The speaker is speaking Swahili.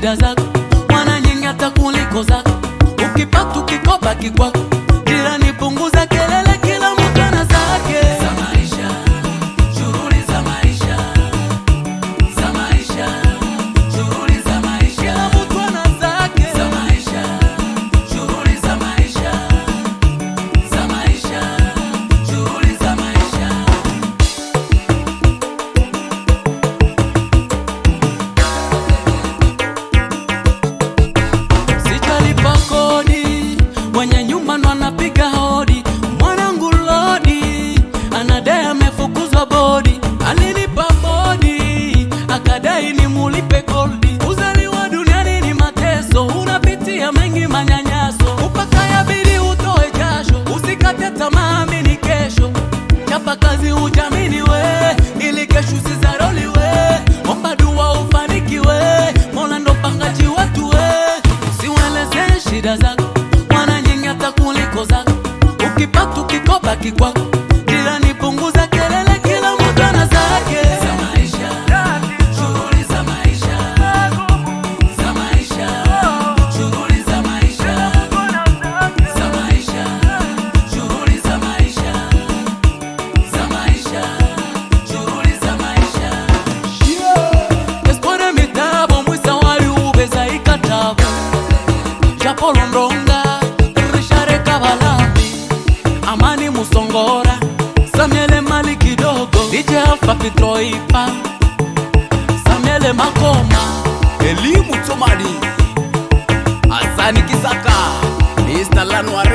shida zako, mwana nyingi hata kuliko zako. Ukipata ukikopa kikwako, jirani punguza kelele, kila mtu ana zake. Za maisha, shughuli za maisha. Za maisha, shughuli za maisha. Kila mtu ana zake. Za maisha, shughuli za maisha. Za maisha, shughuli za maisha. Sijalipa kodi, mwenye nyumba ndo anapiga hodi. Mwanangu lodi anadai amefukuzwa bodi. Alinipa bodi akadai nimulipe goldi. Uzaliwa duniani ni mateso, unapitia mengi manyanyaso. Upaka yabidi utoe jasho, usikate tamaa, amini kesho. Chapa kazi ujamini we, ili kesho usizaroli we. Omba dua ufanikiwe, Mola ndo pangaji watu we. Usiweleze shida zako, mwana nyingi hata kuliko zako. Ukipata ukikopa kikwako, jirani punguza kelele, kila mtu ana zake. Za maisha, shughuli za maisha. Za maisha, shughuli za maisha. Za maisha, shughuli za maisha. Za maisha, shughuli za maisha. Espore mitabo mwisa wali ubeza ikatabu. Japo Londonga, Rishare Kabalambi, Amani Musongora, Samuele Mali kidogo, DJ Alpha Pitroipa, Samuele Makoma, Elimu Tomani, Asani Kisaka, Mr. Lanwar